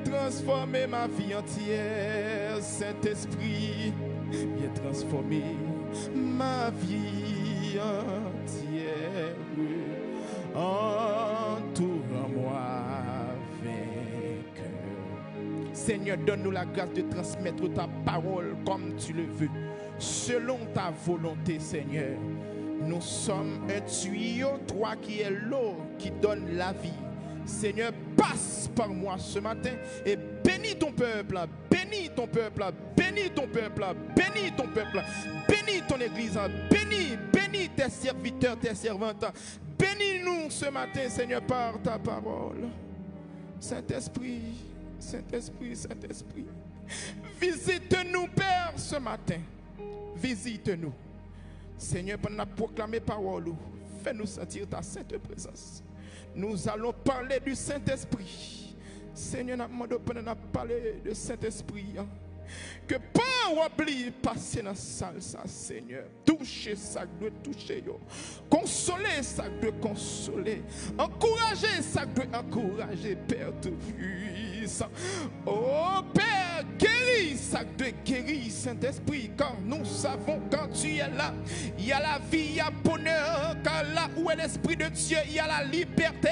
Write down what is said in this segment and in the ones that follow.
transformer ma vie entière. Saint-Esprit, viens transformer ma vie entière. Entoure-moi vainqueur. Seigneur, donne-nous la grâce de transmettre ta parole comme tu le veux, selon ta volonté, Seigneur. Nous sommes un tuyau, toi qui es l'eau qui donne la vie. Seigneur, passe par moi ce matin et bénis ton peuple, bénis ton peuple, bénis ton peuple, bénis ton peuple, bénis ton église, bénis tes serviteurs, tes servantes. Bénis-nous ce matin, Seigneur, par ta parole. Saint-Esprit, Saint-Esprit, Saint-Esprit, visite-nous, Père, ce matin. Visite-nous. Seigneur, pendant la proclamer parole, fais-nous sentir ta sainte présence. Nous allons parler du Saint-Esprit. Seigneur, nous demandons pendant la parler du Saint-Esprit. Que pas oublie passer dans la salle, ça, Seigneur. Toucher ça que doit toucher. Consoler ça que doit consoler. Encourager ça que doit encourager, Père Tout-Puissant. Oh Père, guéris ça que doit guérir, Saint-Esprit. Car nous savons quand tu es là, il y a la vie, il y a le bonheur. Car là où est l'Esprit de Dieu, il y a la liberté.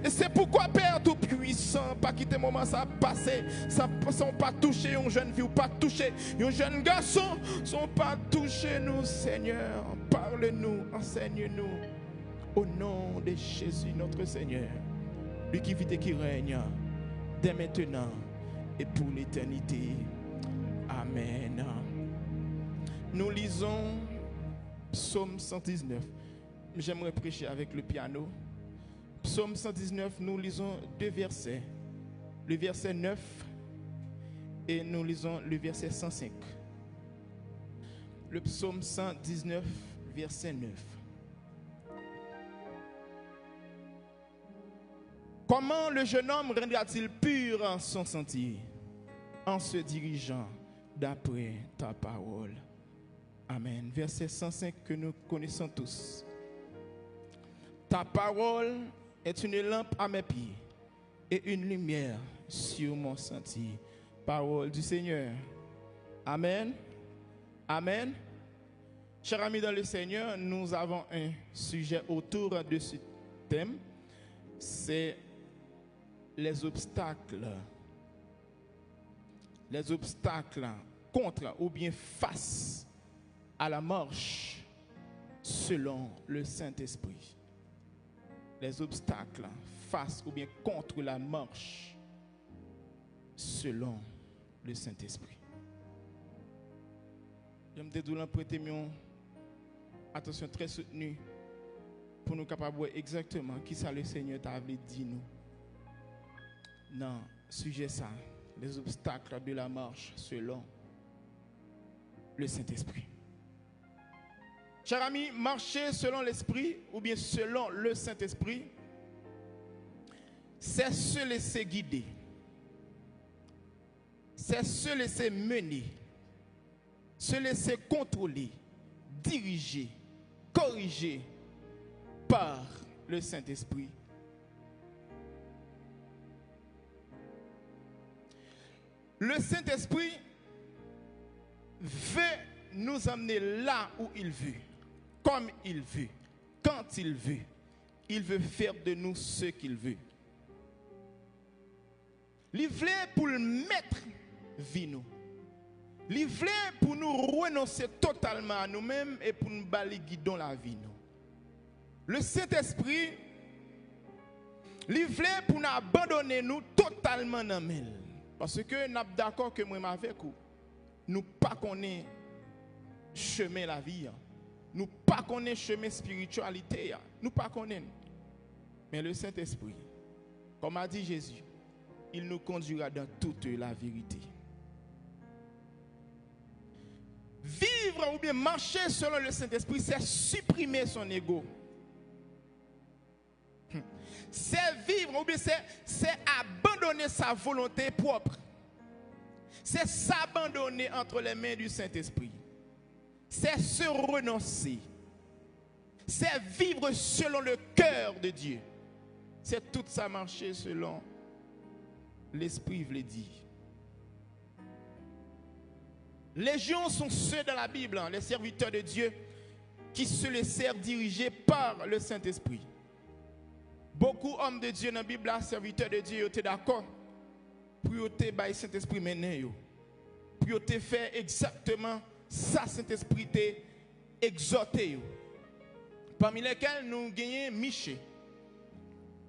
Et c'est pourquoi, Père Tout-Puissant, pas quitter le moment ça passer. Ça ne sont pas touchés, une jeune fille ou pas touchés, un jeune garçon ne sont pas touchés, nous, Seigneur. Parle-nous, enseigne-nous. Au nom de Jésus, notre Seigneur, lui qui vit et qui règne, dès maintenant et pour l'éternité. Amen. Nous lisons Psaume 119. J'aimerais prêcher avec le piano. Psaume 119, nous lisons 2 versets. Le verset 9 et nous lisons le verset 105. Le psaume 119, verset 9. Comment le jeune homme rendra-t-il pur en son sentier? En se dirigeant d'après ta parole. Amen. Verset 105 que nous connaissons tous. Ta parole est une lampe à mes pieds et une lumière sur mon sentier. Parole du Seigneur. Amen. Amen. Chers amis dans le Seigneur, nous avons un sujet autour de ce thème. C'est les obstacles. Les obstacles contre ou bien face à la marche selon le Saint-Esprit. Les obstacles face ou bien contre la marche selon le Saint-Esprit. J'aimerais vous prêter une attention très soutenue pour nous capables de voir exactement qui ça le Seigneur t'a dit nous. Non, sujet ça, les obstacles de la marche selon le Saint-Esprit. Chers amis, marcher selon l'Esprit ou bien selon le Saint-Esprit, c'est se laisser guider. C'est se laisser mener, se laisser contrôler, diriger, corriger par le Saint-Esprit. Le Saint-Esprit veut nous amener là où il veut, comme il veut, quand il veut. Il veut faire de nous ce qu'il veut. Il veut pour le mettre vie nous. Il veut pour nous renoncer totalement à nous-mêmes et pour nous balayer dans la vie nous. Le Saint-Esprit, il veut pour nous abandonner nous totalement dans nous. Parce que nous sommes d'accord que moi avec vous, nous pas connaissons chemin la vie. Nous pas connaissons chemin spiritualité. Nous pas connaissons. Mais le Saint-Esprit, comme a dit Jésus, il nous conduira dans toute la vérité. Vivre ou bien marcher selon le Saint-Esprit, c'est supprimer son ego. C'est vivre ou bien c'est abandonner sa volonté propre. C'est s'abandonner entre les mains du Saint-Esprit. C'est se renoncer. C'est vivre selon le cœur de Dieu. C'est tout ça marcher selon l'Esprit veut dire. Légion sont ceux dans la Bible, hein, les serviteurs de Dieu, qui se laissèrent diriger par le Saint-Esprit. Beaucoup d'hommes de Dieu dans la Bible, serviteurs de Dieu, étaient d'accord pour le Saint-Esprit maintenant. Pour faire exactement ça, Saint-Esprit t'a exhorté. Parmi lesquels nous gagnons Michée,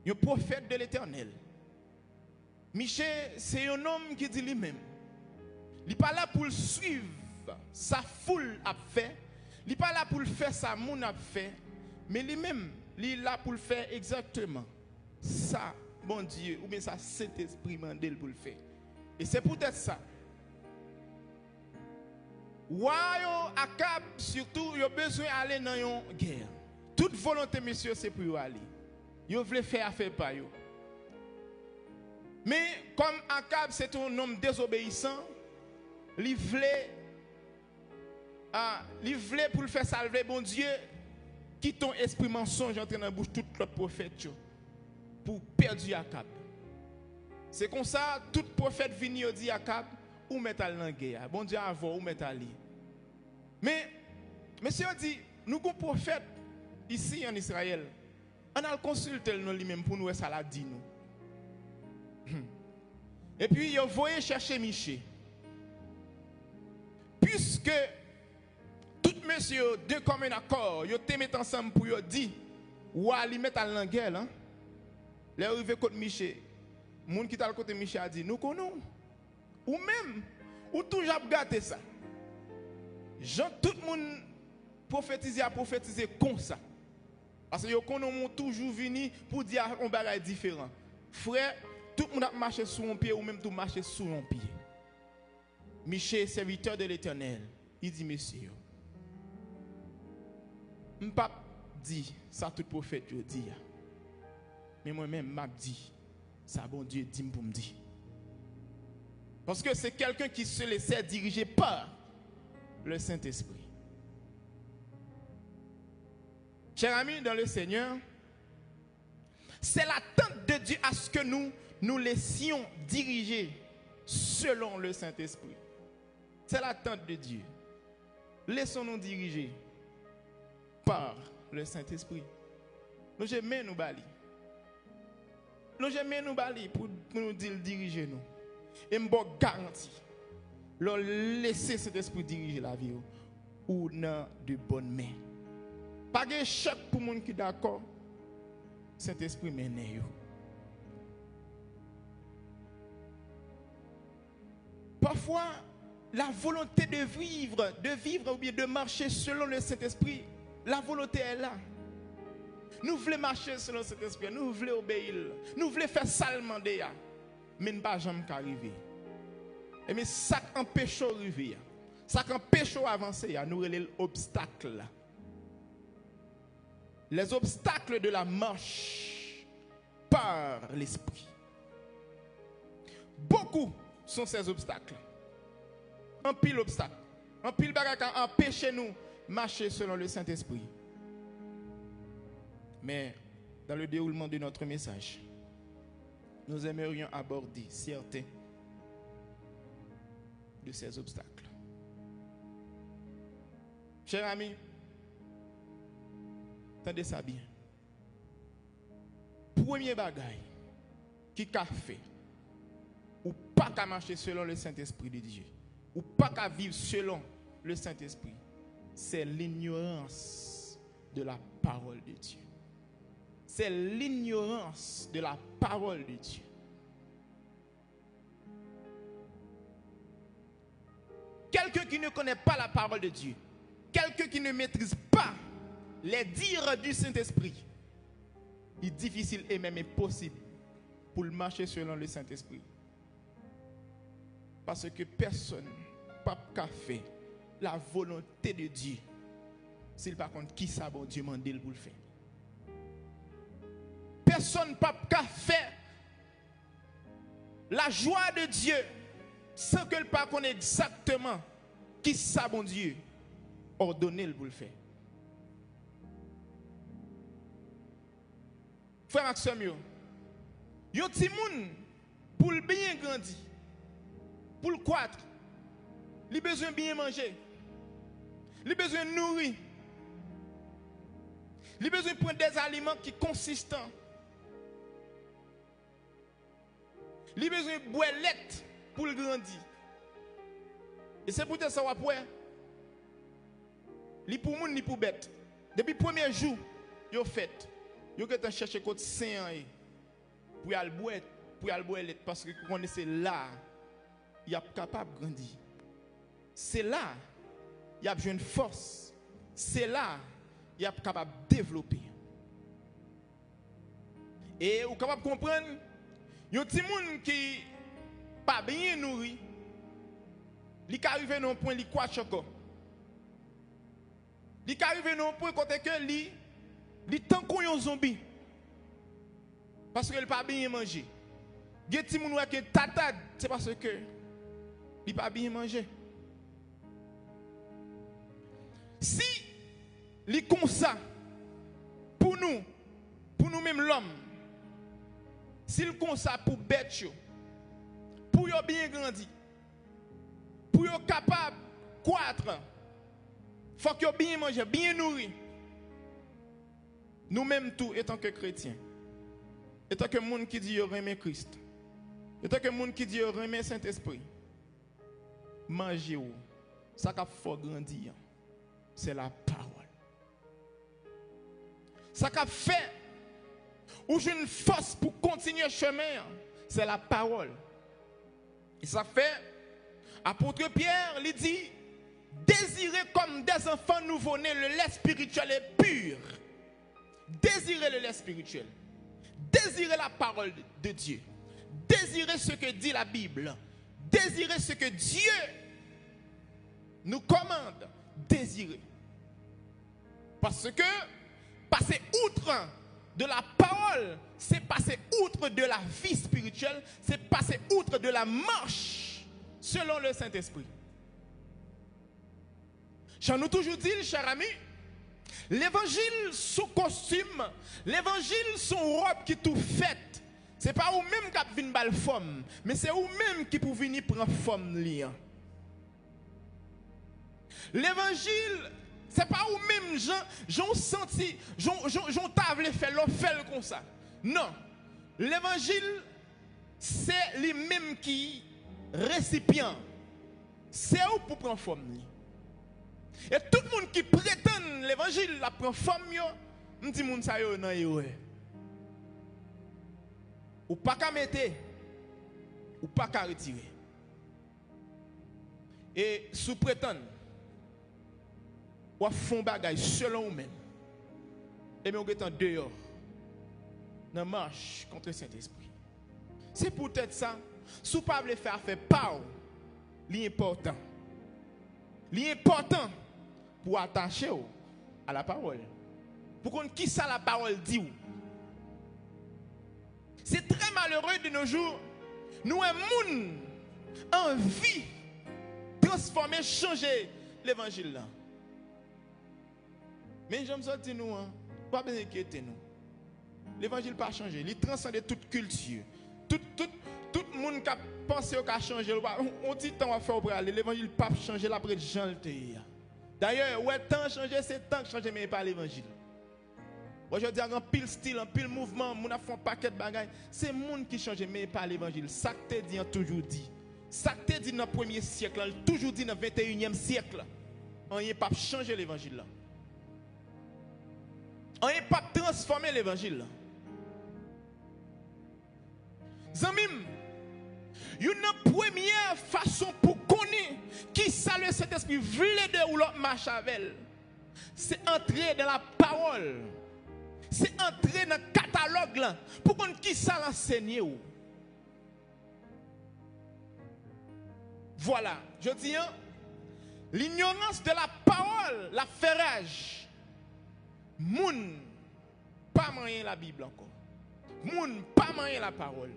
un prophète de l'Éternel. Michée, c'est un homme qui dit lui-même. Il n'est pas là pour le suivre, sa foule a fait. Il n'est pas là pour le faire, sa moun a fait. Mais lui-même, il est là pour le faire exactement. Ça, bon Dieu, ou bien ça, Saint-Esprit mandel pour le faire. Et c'est peut-être ça. Wayo Akab, surtout, il a besoin d'aller dans une guerre. Toute volonté, monsieur, c'est pour aller. Il veut faire affaire par eux. Mais comme Akab, c'est un homme désobéissant, il voulait pour le faire salver, bon Dieu, qui ton esprit mensonge entre dans la bouche tout le prophète pour perdre Akab. C'est comme ça, tout prophète vient et dit Akab, ou mettre dans la guerre. Bon Dieu, avant, ou mettre ali. Mais, monsieur dit, nous avons un prophète ici en Israël. On a consulté lui-même pour nous, ça l'a dit nous. Et puis, il voyait chercher Michée. Puisque tout monsieur de commun accord, ils te mettent ensemble pour dire, ou à lui mettre à la guerre, hein? Les arrivés contre Michée. Les gens qui sont à côté de Michée a dit, nous connaissons. Ou même, ou toujours gâté ça. Tout le monde a prophétisé comme ça. Parce que nous connaissons toujours venu pour dire un bagage différent. Frère, tout le monde a marché sur un pied ou même tout marché sur un pied. Michée, serviteur de l'Éternel, il dit, monsieur, je ne pas dit ça tout prophète dit. Mais moi-même, je dit ça bon Dieu dit pour me dire. Parce que c'est quelqu'un qui se laissait diriger par le Saint-Esprit. Chers amis dans le Seigneur, c'est l'attente de Dieu à ce que nous laissions diriger selon le Saint-Esprit. C'est l'attente de Dieu. Laissons-nous diriger par le Saint-Esprit. Nous j'aimons nous bali. Nous j'aimons nous bali pour nous dire diriger nous. Et je garantis, laisser cet esprit diriger la vie ou dans de bonnes mains. Pas de choc pour les gens qui sont d'accord, cet esprit mène. Parfois, la volonté de vivre ou bien de marcher selon le Saint-Esprit, la volonté est là. Nous voulons marcher selon cet esprit, nous voulons obéir, nous voulons faire salement déjà, mais nous ne pouvons jamais arriver. Et mais ça empêche d'arriver, ça empêche d'avancer, nous avons l'obstacle. Les obstacles de la marche par l'esprit. Beaucoup sont ces obstacles. Un pile obstacle. Un pile bagage qui empêche nous de marcher selon le Saint-Esprit. Mais dans le déroulement de notre message, nous aimerions aborder certains de ces obstacles. Chers amis, attendez ça bien. Premier bagaille qui a fait, ou pas qu'à marcher selon le Saint-Esprit de Dieu, ou pas qu'à vivre selon le Saint-Esprit, c'est l'ignorance de la parole de Dieu. C'est l'ignorance de la parole de Dieu. Quelqu'un qui ne connaît pas la parole de Dieu, quelqu'un qui ne maîtrise pas les dires du Saint-Esprit, il est difficile et même impossible pour le marcher selon le Saint-Esprit. Parce que personne n'a fait la volonté de Dieu. S'il par contre qui ça bon Dieu mande pour le faire. Personne n'a fait la joie de Dieu sans que le pas connaisse exactement qui ça bon Dieu ordonné pour le faire. Frère Maxime, yo ti moun pour le bien grandir, pour le croître, il a besoin de bien manger, il a besoin de nourrir, il a besoin de prendre des aliments qui sont consistants, il a besoin de boire lait pour le grandir. Et c'est pour ça que après, il pour monde, il pour bête. Depuis le premier jour, il a fait, il a cherché côté saint pour aller boire lait parce que vous connaissez là, il est capable de grandir. C'est là, il a besoin de force. C'est là, il est capable de développer. Et vous êtes capable de comprendre, il y a des gens qui ne sont pas bien nourris. Ils arrivent à un point, ils croient encore. Ils arrivent à un point côté que ils tant qu'on un zombie. Parce qu'ils ne pas bien manger. Il y a des gens qui ont tatade, c'est parce que ils pas bien manger. Si les comme ça pour nous-mêmes l'homme, s'il comme ça pour bête pour yo bien grandir, pour yo capable croître, faut que yo bien manger, bien nourri. Nous-mêmes tout étant que chrétiens, étant que monde qui dit yo remet Christ, étant que monde qui dit yo remet Saint-Esprit, manger ou ça qu'a faut grandir. C'est la parole. Ça qu'a fait ou j'ai une force pour continuer le chemin, c'est la parole. Et ça fait, apôtre Pierre, il dit, désirez comme des enfants nouveau-nés le lait spirituel est pur. Désirez le lait spirituel. Désirez la parole de Dieu. Désirez ce que dit la Bible. Désirez ce que Dieu nous commande. Désirez. Parce que passer outre de la parole, c'est passer outre de la vie spirituelle, c'est passer outre de la marche selon le Saint-Esprit. J'en ai toujours dit, cher ami, l'évangile sous costume, l'évangile sous robe qui tout faite, c'est pas vous même qui vient bal forme, mais c'est vous même qui pour venir prendre forme liant. L'évangile, c'est pas vous même j'en senti, j'en table fait l'offre comme ça. Non. L'évangile, c'est les mêmes qui récipient. C'est où pour prendre forme. Et tout le monde qui prétend l'évangile la prend forme, on dit moun sa yo nan yo. Ou pas qu'à mettre, ou pas qu'à retirer. Et sous prétendre ou font bagay selon vous-même. Et bien, on est en dehors. Dans marche contre le Saint-Esprit. C'est peut-être ça. Si vous ne pouvez pas faire pas, l'important. L'important pour attacher à la parole. Pour qu'on qui ça la parole dit. C'est très malheureux de nos jours. Nous avons envie de transformer, changer l'évangile là. Mais j'aime ça dire nous, pas besoin d'inquiéter nous. L'évangile n'a pas changé, il transcende toute culture. Tout le monde qui a pensé qu'il a changé, on dit temps à faire pour aller. L'évangile n'a pas changé après Jean le théâtre. D'ailleurs, ouais, temps changé, c'est temps que changé, mais pas l'évangile. Aujourd'hui, il y a un pile style, un pile mouvement, on a fait un paquet de bagages. C'est le monde qui change, mais pas l'évangile. Ça que tu dis, on a toujours dit. Ça que tu dis dans le premier siècle, on a toujours dit dans le 21e siècle. On n'a pas changé l'évangile. On n'a pas transformé l'évangile. Zamim, une première façon pour connaître qui ça le Saint-Esprit voulait de ou l'autre marche avec, c'est entrer dans la parole. C'est entrer dans le catalogue là, pour qu'on qui ça l'enseigne. Voilà, je dis, l'ignorance de la parole, la ferrage. Moun pas moyen la Bible encore. Moun pas moyen la parole.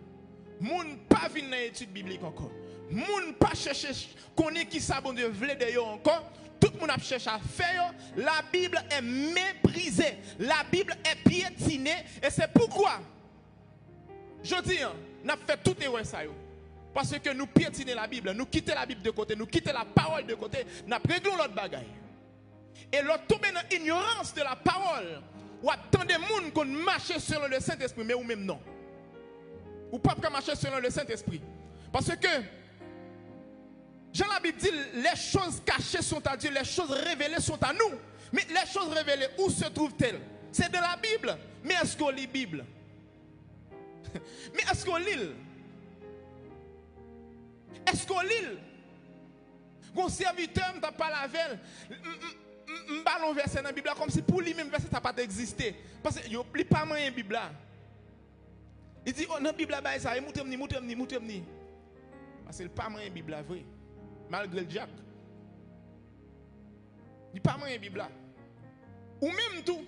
Moun pas venir dans l'étude biblique encore. Moun pas chercher connaître qui ça bon Dieu veut de yo encore. Tout le monde a cherché à faire. La Bible est méprisée. La Bible est piétinée. Et c'est pourquoi Je dis, nous avons fait tout erreur ça. Parce que nous piétinons la Bible, nous quittons la Bible de côté, nous quittons la parole de côté, nous réglons l'autre bagaille. Et l'autre tombe dans l'ignorance de la parole. Ou attend des gens qui marchent selon le Saint-Esprit, mais ou même non. Ou pas marcher selon le Saint-Esprit. Parce que, Jean la Bible dit, les choses cachées sont à Dieu, les choses révélées sont à nous. Mais les choses révélées, où se trouvent-elles? C'est de la Bible. Mais est-ce qu'on lit la Bible? Mais est-ce qu'on lit? Est-ce qu'on lit? Mon serviteur m'a pas la veille. M'ballon verset dans la Bible comme si pour lui même verset ça pas existé. Parce que yo pli pas moyen Bible là. Il dit oh dans la Bible là ça moutem. Parce que pas moyen Bible là vrai. Malgré le Jacques. Il pas moyen Bible là. Ou même tout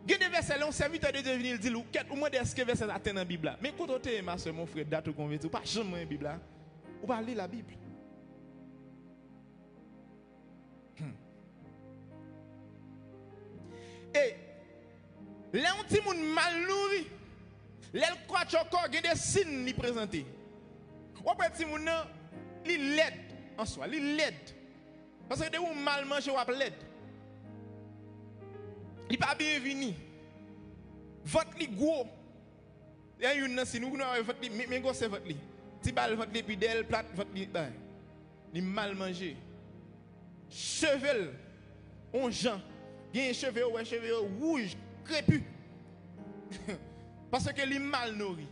il y a des versets là, un serviteur de Dieu vient il dit ou moins est-ce que verset atteint dans la Bible là. Mais quand tu es ma soeur mon frère date ou converti, pas jamais la Bible là. Ou pas lire la Bible. Et les petits gens mal nourris, les croient encore, il y a des signes qui présentent. Ou après petit gens ils l'aident en soi, ils l'aident. Parce que de vous mal manger ou l'aide. Il pas bienvenu. Votre li gros. Il y a une si nous avons votre li mais gros c'est votre li. Si bal votre li puis d'elle plate votre li ben. Il mal manger. Cheveux on Jean. Il y a un cheveu rouge, crépus. Parce que il est mal nourri.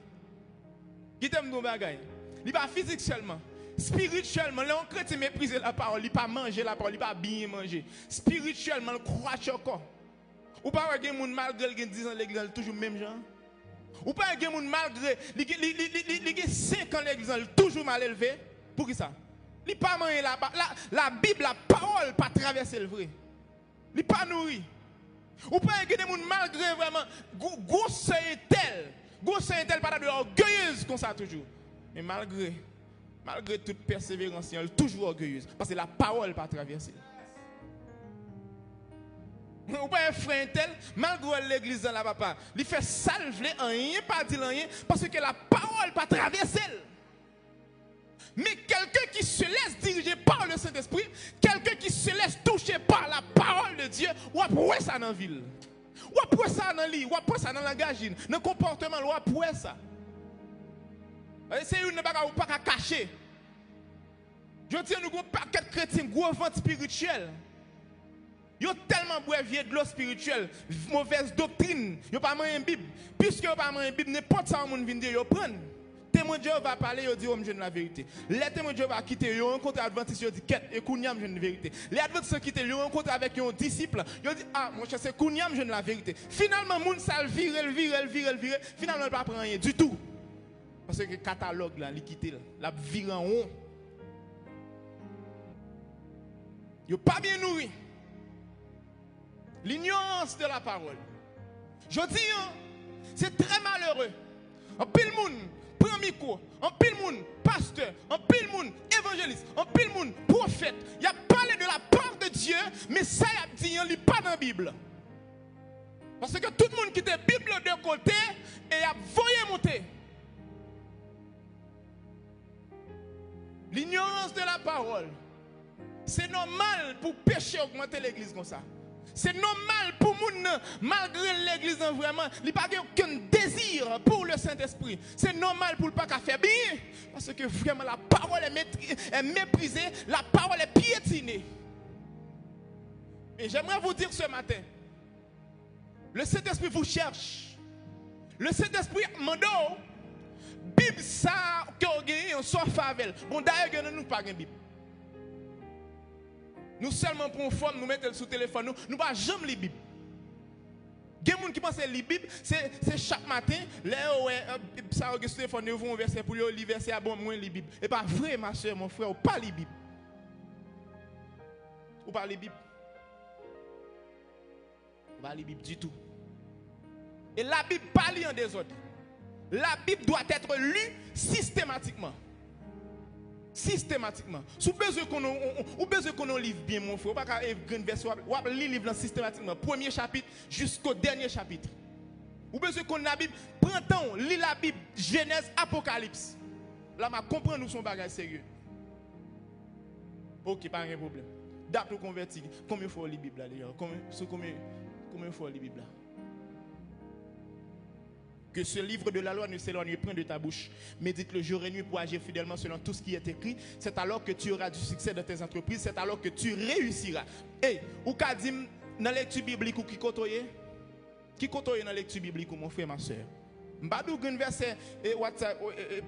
Qui t'aime nos bagailles. Il n'est pas physique seulement. Spirituellement, là, on chrétien mépriser la parole, il pas manger la parole, il pas bien manger. Spirituellement, il croit encore. Ou pas un gens malgré qu'il 10 ans l'église toujours même genre. Ou pas un gens malgré il 5 ans l'église toujours mal élevé. Pour qui ça? Il pas manger la Bible, la parole pas traverser le vrai. Il pas nourri. Ou pas un gens malgré vraiment grosse tel pas de orgueilleuse comme ça toujours. Mais malgré toute persévérance, elle est toujours orgueilleuse. Parce que la parole pas traversée. Ou pas un frère tel, malgré l'église dans la papa, il fait salver rien, pas dire rien, parce que la parole pas traversée. Mais quelqu'un qui se laisse diriger par le Saint-Esprit, quelqu'un qui se laisse toucher par la parole de Dieu, ou après ça dans la ville. Ou après ça dans l'île, ou après ça dans la gagine, dans le comportement, ou après ça. C'est une bagarre ou pas cacher. Je dis nous avons paquet de chrétiens, gros vente spirituel. Ils ont tellement brevier de l'eau spirituelle, mauvaise doctrine, ils n'ont pas une Bible. Puisque ils n'ont pas une Bible, n'importe ça, on vient de ils prennent. Témoin de Dieu va parler, ils disent, je ne la vérité. Les témoins de Dieu va quitter, ils rencontrent l'Adventiste, ils disent, et Kounyam, je ne la vérité. Les Adventistes quittent, ils rencontrent avec un disciple, ils disent, ah, mon cher, c'est Kounyam, je ne la vérité. Finalement, moun sal vire, finalement, il ne pas prendre rien du tout. Parce que le catalogue, là, il quitte, la vire en haut. Ils ne sont pas bien nourris. L'ignorance de la parole. Je dis, c'est très malheureux. En pile monde, prend micro, en pile monde, pasteur, en pile monde, évangéliste, en pile monde, prophète. Il a parlé de la part de Dieu, mais ça il a dit, il n'est pas dans la Bible. Parce que tout le monde qui était la Bible de côté et a voyé monter. L'ignorance de la parole. C'est normal pour pécher augmenter l'église comme ça. C'est normal pour moun, malgré l'église vraiment, il n'y a pas aucun désir pour le Saint-Esprit. C'est normal pour le pas faire bien. Parce que vraiment la parole est méprisée, la parole est piétinée. Et j'aimerais vous dire ce matin, le Saint-Esprit vous cherche. Le Saint-Esprit mando, Bible ça, que vous avez, on sort favel. Bon d'ailleurs, nous pas de Bible. Nous seulement pour une forme, nous mettons sous téléphone, nous ne pas jamais lire la Bible. Il y a des gens qui pensent que la Bible, c'est chaque matin, là, ça a sur téléphone, vous un verset pour lire le verset, bon, moi, la Bible. Et pas vrai, ma soeur, mon frère, ou pas la Bible. Ou pas la Bible. Ou pas la Bible du tout. Et la Bible pas lue en désordre. La Bible doit être lue systématiquement. Systématiquement. Si vous avez besoin qu'on livre bien, mon frère, vous n'avez pas un verset, vous avez le livre systématiquement. Premier chapitre jusqu'au dernier chapitre. Ou besoin qu'on la Bible, prends temps, lis la Bible, Genèse, Apocalypse. Là, je comprends nous son bagage sérieux. Ok, pas de problème. Date ou converti, combien faut lire la Bible là d'ailleurs? Combien faut lire la Bible là? Que ce livre de la loi ne s'éloigne point de ta bouche. Médite le jour et nuit pour agir fidèlement selon tout ce qui est écrit. C'est alors que tu auras du succès dans tes entreprises. C'est alors que tu réussiras. Et, ou qu'a dit dans la lecture biblique ou qui côtoye? Qui côtoye dans la lecture biblique ou mon frère, ma soeur? Mbadou un verset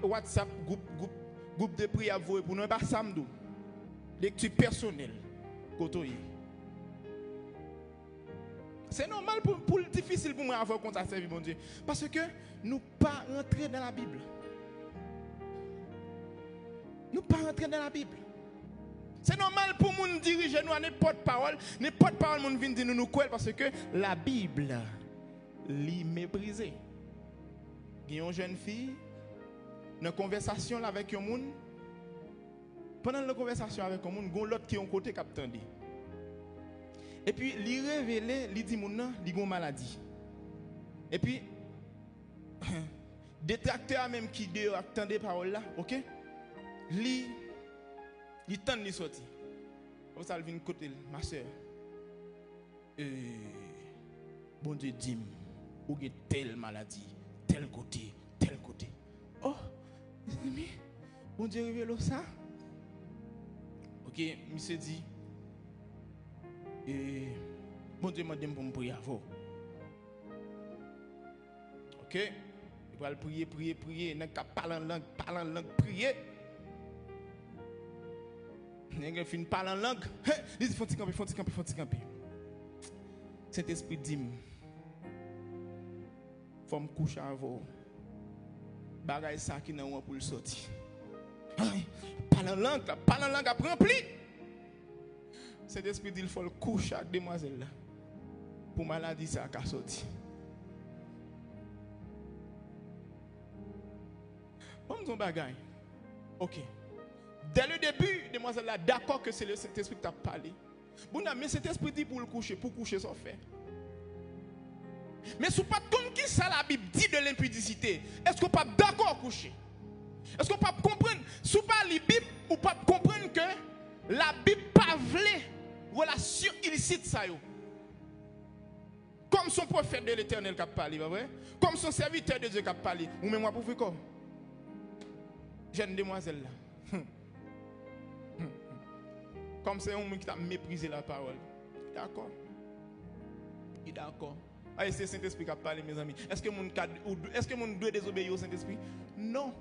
WhatsApp groupe de prière pour nous pas samedi. Lecture personnelle. Côtoye. C'est normal pour difficile pour moi avoir contact avec mon Dieu. Parce que nous pas rentrer dans la Bible. Nous pas rentrer dans la Bible. C'est normal pour nous diriger nous à n'importe parole. N'importe parole nous vient dire nous quoi parce que la Bible l'y méprisée. Il y a une jeune fille dans conversation avec un monde. Pendant la conversation avec un monde, il y a l'autre qui est en côté qui attend. Et puis, il révèle, il dit, il a une maladie. Et puis, détracteur même qui attend des paroles là, ok? Il tente de sortir. Comme ça, il vient de côté, ma soeur. Bon Dieu dit, ou il y a telle maladie, tel côté, tel côté. Oh, mes amis, bon Dieu révèle ça. Ok, monsieur dit, bon Dieu m'a dit pour me prier avant. Ok, il va prier, il n'a qu'à parler en langue, prier. Il a fini de parler en langue. Il dit, faut-il camper. Cet esprit dit, faut me coucher avant. Bagaille ça qui n'a pas pour le sortir. Parle en langue, après rempli. Cet esprit dit, il faut le coucher avec demoiselle là. Pour maladie, ça a sorti. Comme ton bagaille. Ok. Dès le début, demoiselle là, d'accord que c'est le Saint-Esprit qui t'a parlé. Bon, mais cet esprit dit pour coucher, ça fait. Mais si pas comme qui ça la Bible dit de l'impudicité, est-ce qu'on pas d'accord coucher? Est-ce qu'on pas comprendre? Si pas la Bible, ou pas comprendre que la Bible pas voulait relation illicite ça yo. Comme son prophète de l'Éternel qui a parlé, pas vrai? Comme son serviteur de Dieu qui a parlé. Ou même moi pour faire quoi? Jeune demoiselle là. Comme c'est un homme qui a méprisé la parole. D'accord. Il est d'accord. Ah, c'est le Saint-Esprit qui a parlé, mes amis. Est-ce que mon doit désobéir au Saint-Esprit? Non.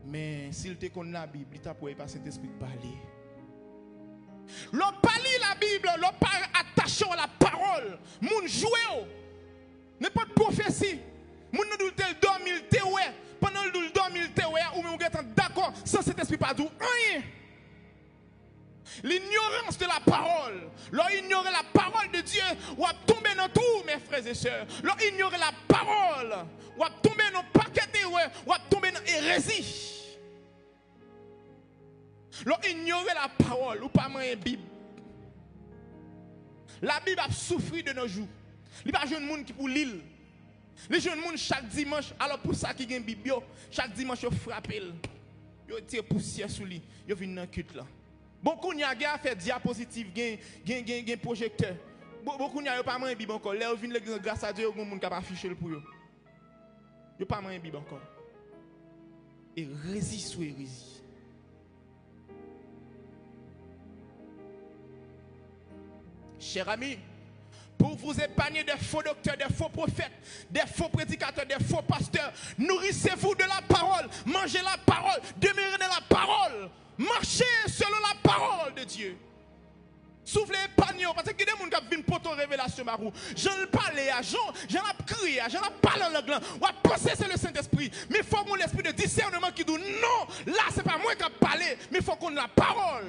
Mais s'il te connaît la Bible, il t'a pas le Saint-Esprit parler. L'on parle la Bible, l'on parle attaché à la parole. Moun joué. N'est pas de prophétie. Moun nous dit dormir, te ouais. Pendant le dormir, te ouais. Ou même on d'accord, sans cet esprit pas d'où rien. L'ignorance de la parole. L'on ignore la parole de Dieu. Ou a tombé dans tout, mes frères et sœurs. L'on ignore la parole. Ou a tombé dans paquet de ouais. Ou a tombé dans hérésie. L'on ignore la parole. Ou pas moins Bible. La Bible a souffert de nos jours. Il n'y a pas de gens qui pour l'île. Les jeunes gens chaque dimanche, alors pour ça qui gagne Bible, chaque dimanche ils frappent. Ils tirent poussière sur lui. Ils viennent dans le culte là. Beaucoup n'y a fait diapositive, gain projecteur. Beaucoup n'y a pas moins Bible encore. Là ils viennent l'église grâce à Dieu, il y a des gens qui ont affiché pour eux. Il n'y a pas moins Bible encore. Et résiste ou hérésie. Chers amis, pour vous épargner des faux docteurs, des faux prophètes, des faux prédicateurs, des faux pasteurs, nourrissez-vous de la parole, mangez la parole, demeurez dans la parole, marchez selon la parole de Dieu. Soufflez épargnez, parce que des gens qui viennent pour ton révélation, marou. J'en parle à Jean, j'en crié, j'en parle en langue, ou à penser c'est le Saint-Esprit. Mais il faut qu'on l'esprit de discernement qui dit non, là c'est pas moi qui ai parlé, mais il faut qu'on ait la parole.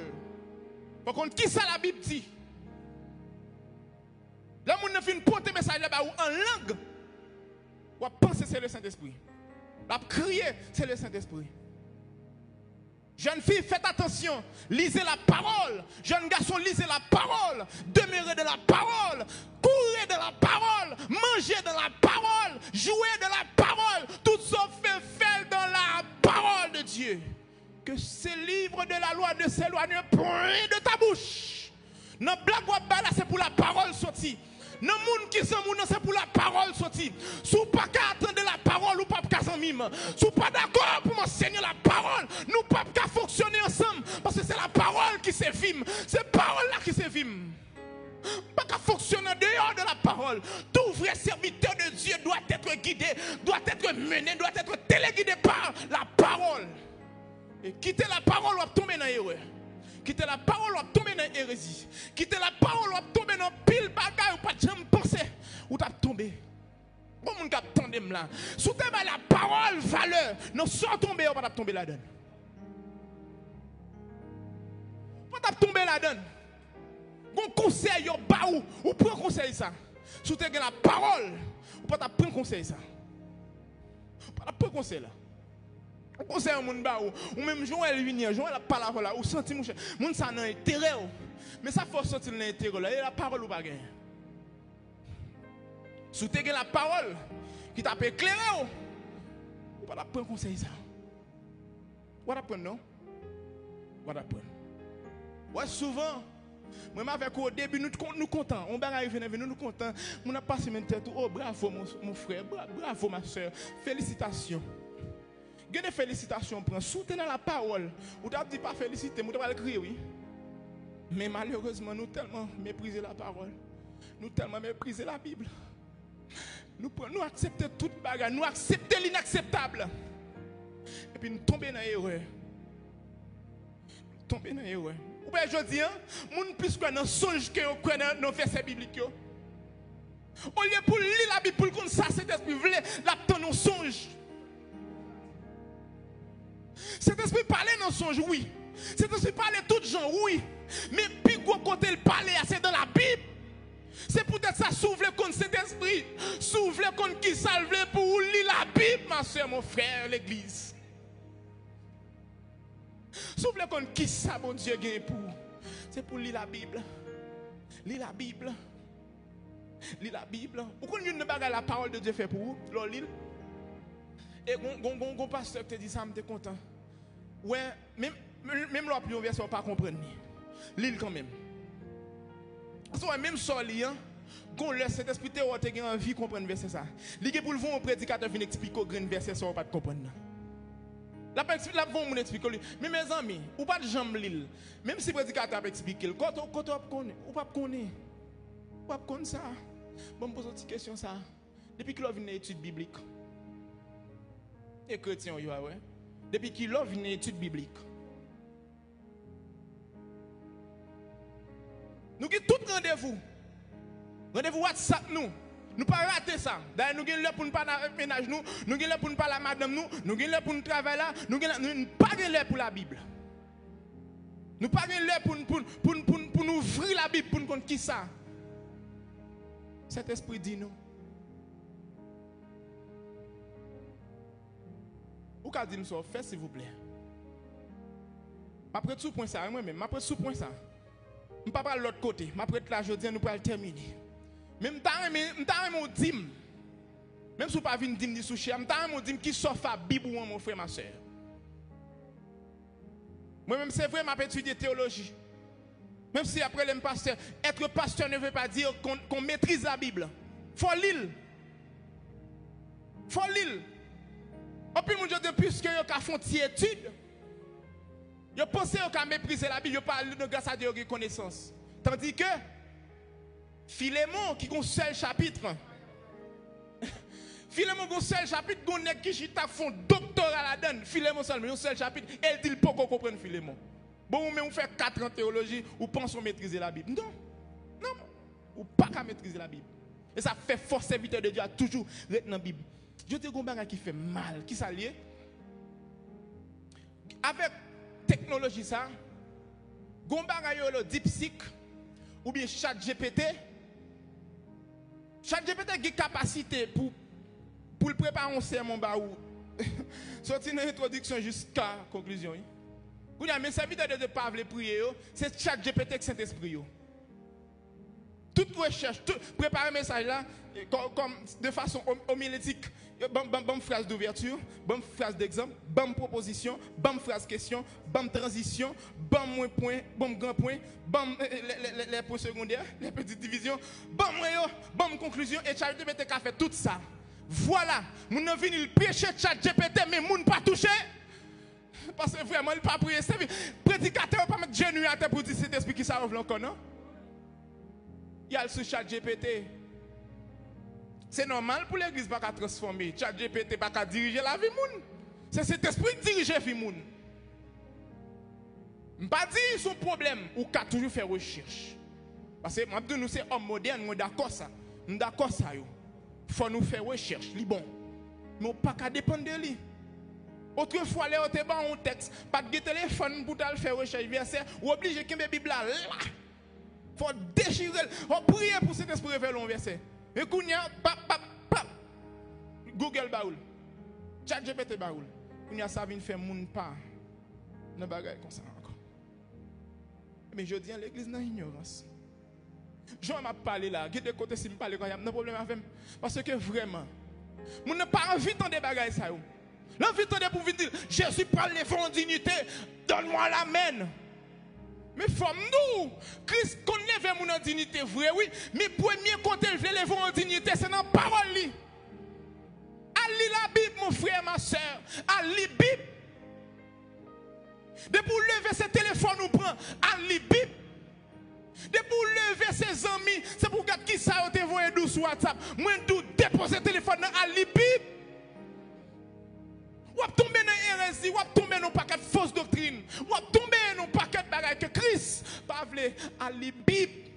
Il faut qu'on qui ça la Bible dit. Là, on a fait une porte message là-bas en langue. On pense que c'est le Saint-Esprit. On crier, c'est le Saint-Esprit. Jeune fille, faites attention. Lisez la parole. Jeune garçon, lisez la parole. Demeurez de la parole. Courez de la parole. Mangez de la parole. Jouez de la parole. Tout ça fait dans la parole de Dieu. Que ces livres de la loi ne s'éloignent point de ta bouche. Non, blague là, c'est pour la parole sortie. Non, moun qui sont moun, c'est pour la parole sortie. Si vous pas qu'à attendre la parole, ou pas qu'à s'en mime. Si vous pas d'accord pour m'enseigner la parole, nous pas qu'à fonctionner ensemble. Parce que c'est la parole qui s'évime. C'est la parole là qui s'évime. Pas qu'à fonctionner dehors de la parole. Tout vrai serviteur de Dieu doit être guidé, doit être mené, doit être téléguidé par la parole. Et quitter la parole, on va tomber dans l'erreur. Quitter la parole, on va tomber dans l'hérésie. Quitter la parole, on va tomber dans pile bagaille, ou pas de jamais penser. Ou t'as tombé. Bon, mon gars, attendez là. Sous la parole, valeur. Non, sans tomber, on va tomber là-dedans. On va tomber là-dedans. Bon conseil, ou prend conseil ça. Sous la parole, ou pas prendre conseil ça. Ou pas prendre conseil là. On conseille un monde ou même Joël venir, Joël a pas la parole là, ou senti mon cher. Moun ça n'a intérêt. Mais ça faut sortir l'intérêt là, et la parole ou pas gain. Sous la parole qui t'a éclairé ou pas prendre conseil ça. Ou pas prendre non? Ou pas prendre. Ouais souvent moi avec au début nous contents, on va arriver nous contents, on a passé une tête oh bravo mon frère, bravo ma soeur, félicitations. Gagne des félicitations prend soutenir la parole. Ou t'as dit pas féliciter, moi t'as crier oui. Mais malheureusement nous tellement mépriser la parole. Nous tellement mépriser la Bible. Nous accepter toute bagarre, nous accepter l'inacceptable. Et puis nous tomber dans l'erreur. Tomber dans l'erreur. Ou bien je dis, moun plus que dans songe que on dans nos versets bibliques. Au lieu pour lire la Bible pour qu'on ça cet esprit voulait la ton non songe. Cet esprit parlait dans songe, oui. Cet esprit parlait tout gens, oui. Mais puis gros côté le parler, c'est dans la Bible. C'est peut-être ça s'ouvre contre cet esprit. S'ouvre contre qui salve pour lire la Bible, ma soeur, mon frère, l'église. S'ouvre contre qui ça, bon Dieu, gagne pour. C'est pour lire la Bible. Lire la Bible. Lire la Bible. Ou qu'on ne bagarre la parole de Dieu fait pour vous, lire. Et gon pasteur te dit ça, je suis content. Ouais, même l'autre plus verset, on ne pas comprendre. Lille quand même. Parce que même sur l'île, gon laisse cet esprit théorique qui a envie de comprendre verset ça. L'île pour le voir un prédicateur vient expliquer le verset ça, on ne pas comprendre. La vont mon expliquer. Mais mes amis, ou pas de jambe l'île. Même si le prédicateur a expliqué, quand on connaît, ou pas connaît. Ou pas connaît ça. Bon, me pose une petite question ça. Depuis que l'on vient étude biblique. Et chrétien, ouais. Depuis qu'il a une étude biblique. Nous avons tout rendez-vous. Rendez-vous WhatsApp nous. Nous pas rater ça. D'ailleurs, nous avons là pour ne pas ménage nous. Nous avons là pour ne pas la madame nous. Nous avons là pour nous travailler là. Nous avons pas là pour la Bible. Nous pas là pour nous ouvrir la Bible pour nous connaître qui ça. Cet esprit dit nous. Ou qu'a dit nous ça, faites s'il vous plaît. Après tout point ça, moi-même, après tout point ça. Je ne pas de l'autre côté, après là je dis nous pas terminer. Même temps on dit même si vous pas venir dire ni souci, même temps on dit qui sauf la Bible mon frère ma soeur. Moi-même c'est vrai m'a étudié théologie. Même si après le pasteur, être pasteur ne veut pas dire qu'on maîtrise la Bible. Faut lire. Faut lire. Et puis, mon Dieu, puisque vous avez fait une étude, vous pensez que vous avez méprisé la Bible, vous parlez de grâce à Dieu de connaissance. Tandis que Philémon, qui a un seul chapitre, Philémon a un seul chapitre, qui a fait un doctorat là-dedans, Philémon seulement, un seul chapitre, elle dit qu'il peut comprendre Philémon. Bon, mais on fait 4 ans de théologie, ou pensez maîtriser la Bible. Non, non, ou pas qu'à maîtriser la Bible. Et ça fait force serviteur de Dieu à toujours être dans la Bible. Je te dis un qui fait mal, qui s'allie. Avec technologie ça, Gombaga le DeepSeek ou bien ChatGPT. ChatGPT a une capacité pour le préparer un sermon ou sortir une introduction jusqu'à la conclusion. Quand il y a mes serviteurs de pas prier, c'est chat GPT qui Saint-Esprit. Toute recherche, préparer un message là, comme de façon homilétique, bonne phrase d'ouverture, bonne phrase d'exemple, bonne proposition, bonne phrase question, bonne transition, bon point, bon grand point, bon les points secondaires, les petites divisions, bon moyen, bonne conclusion, et chat GPT a fait tout ça. Voilà, nous ne venons prêcher chat GPT, mais nous ne pas toucher. Parce que vraiment, il ne pas prier. Prédicateur, pas mettre genou à terre pour dire cet esprit qui s'arrive encore, non? Il y a le sous chat GPT. C'est normal pour l'église pas qu'à transformer. Chat GPT pas qu'à diriger la vie moun. C'est cet esprit qui dirige la vie moun. Je ne pas dire son problème ou qu'à toujours faire recherche. Parce que nous c'est homme moderne, nous d'accord ça. Nous d'accord ça yo. Faut nous faire recherche, li bon. Mais on pas qu'à dépendre de lui. Autrefois, les autres pas un texte, pas de téléphone pour faire recherche verset, ou obligé que la Bible là. Faut déchirer, faut prier pour cet esprit révéler un verset. Et kounya Google baoul. Chat GPT baoul. Kounya ça vient faire moun pas. Ne bagaille comme ça encore. Mais je dis l'église dans ignorance. Je m'a parlé là, qui de côté si me parler quand il y a un problème avec moi parce que vraiment moun n'a pas envie de des bagailles ça yo. L'envie de pour dire Jésus parle les fonds en dignité, donne-moi l'amen. Mais femme nous, Christ connaît mon dignité vrai oui, mais premier côté il veut lever en dignité, c'est dans la parole li. À lire la Bible mon frère ma soeur, à lire la Bible. De pour lever ce téléphone nous prend, à lire la Bible. De pour lever ses amis, c'est pour regarder qui ça a été envoyé sur WhatsApp. Moi tout déposer le téléphone à lire la Bible. Ou tomber dans l'hérésie, ou tomber dans un paquet de fausses doctrines, ou tomber dans un paquet de bagages que Christ pas voulu à la Bible.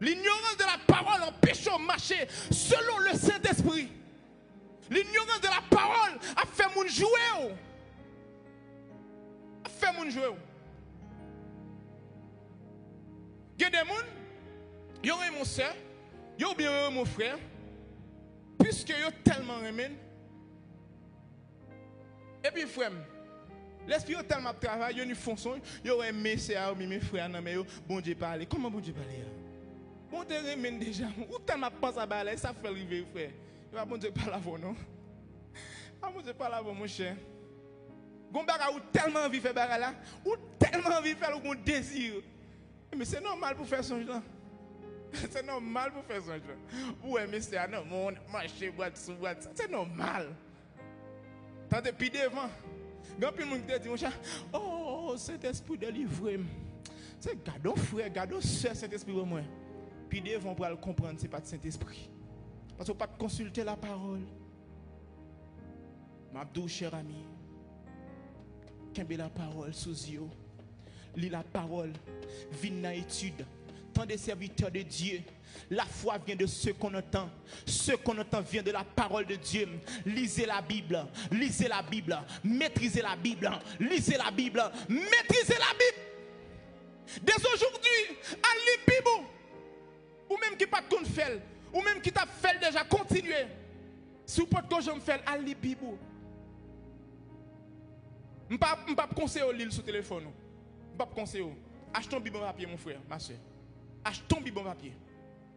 L'ignorance de la parole empêche de marcher selon le Saint-Esprit. L'ignorance de la parole a fait mon jouer. A fait mon jouer. Il y a des gens, ils ont mon soeur, ils ont bien mon frère, puisque ils ont tellement aimé. Et puis, frère, l'esprit a tellement travaillé, ils font son, ils ont aimé mes frères, mais bon Dieu parle. Comment bon Dieu parle? Bon Dieu aimé déjà. Où tellement pense à parler, ça fait arriver, frère. Il va bon Dieu parler avant, non? Ah, bon Dieu parle avant, mon cher. Gon baga ou tellement envie de faire baga là, ou tellement envie de faire le désir. Mais c'est normal pour faire son genre. C'est normal pour faire son genre. Ouais, mais c'est non, mon marché boîte sous boîte, c'est normal. Tandis puis devant, quand puis mon dit mon chat, oh, cet esprit délivré. C'est gardons frère, gardons soeur cet esprit au moins. Puis devant pour le comprendre, c'est pas de Saint-Esprit. Parce qu'on pas consulter la parole. M'abdou cher ami. Qu'est-ce la parole sous yeux? Lis la parole, vient dans l'étude. Tant des serviteurs de Dieu. La foi vient de ce qu'on entend. Ce qu'on entend vient de la parole de Dieu. Lisez la Bible. Lisez la Bible. Maîtrisez la Bible. Lisez la Bible. Maîtrisez la Bible. Dès aujourd'hui, à lire la Bible. Ou même qui pas de faire. Ou même qui t'a fait déjà continuer. Si vous ne pouvez pas faire, à lire la Bible. Je ne peux pas conseiller au lire sur le téléphone. Je ne peux pas conseiller. Achetez un Bible papier, mon frère, ma soeur. Achetez un Bible papier.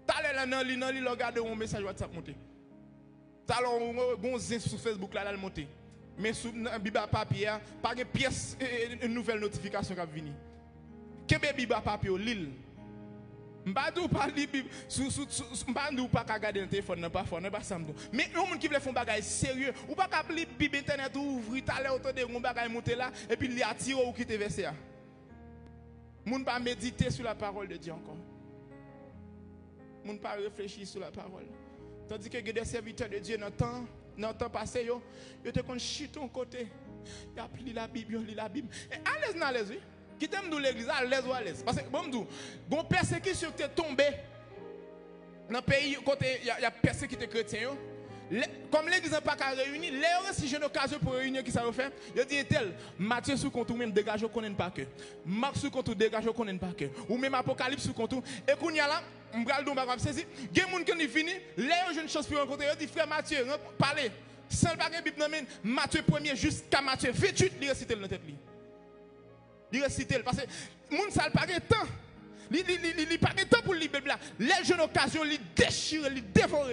T'allez là dans le regardez un message WhatsApp monter. T'allez un sur Facebook là, monter. Mais sur un Bible papier, pas de pièce, une nouvelle notification qui va venir. Qu'est-ce Bible papier, l'île? M'badou pas lire Bible, m'badou pas regarder le téléphone, non pas fort, non pas ça. Mais les gens qui veulent faire des bagages sérieux, ou pas lire Bible internet ou ouvrir t'aller autour de un bagage monter là et puis les attirer ou quitter verset. Moun pas méditer sur la parole de Dieu encore. Moun pas réfléchir sur la parole. Tandis que des serviteurs de Dieu dans le temps passé, ils te kon chiter ton côté. Ils appliquent la Bible, ils lisent la Bible. Et à l'aise, oui. Qui t'aime dans l'église, à l'aise ou à l'aise. Parce que, bon, bon persécution qui est tombée dans le pays, côté, il y a persécuté chrétien. Comme l'église n'est pas réunie, si j'ai une occasion pour réunir, qui ça va faire? Je dis tel, Matthieu sous compte ou même dégage qu'on n'aime pas que. Marc sous compte ou dégage qu'on n'aime pas que. Ou même Apocalypse sous compte. Et qu'on y a là, on va le faire saisir. Il y a des gens qui fini, j'ai une chance pour rencontrer. Je dis frère Matthieu, parlez. Seul bagage Bible Matthieu 1er jusqu'à Matthieu 28, il récite dans tête. Il récite parce que moun ça pas de temps. Il pas de temps pour lire Bible là. Les jeunes occasions, il déchire, il dévore.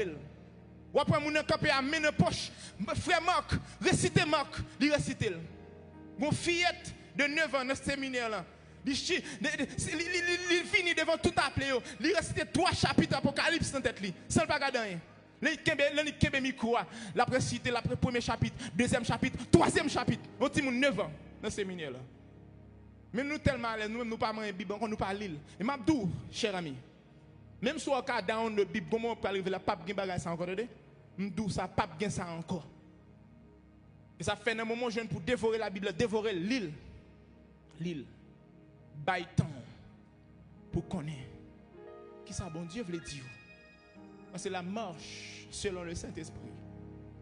Ou après moun campé à main en poche, frère Marc, réciter Marc, il récite. Mon fillette de 9 ans dans ce séminaire là. Il finit devant tout appelé. Il récite 3 chapitres Apocalypse dans tête li. Sans pas garder rien. Il kembe micro la précité la premier chapitre, deuxième chapitre, troisième chapitre. On dit 9 ans dans ce séminaire là. Mais nous tellement à l'aise, nous pas manger Bible, on nous pas lire. Et m'abdou, cher ami. Même si on a down le Bible, comment on peut arriver là, pape gen bagay ça encore de? M'dou ça pape gen ça encore. Et ça fait un moment jeune pour dévorer la Bible, dévorer l'île. L'île. Bail temps pour connaître qui ça bon Dieu veut dire. Parce que la marche selon le Saint-Esprit.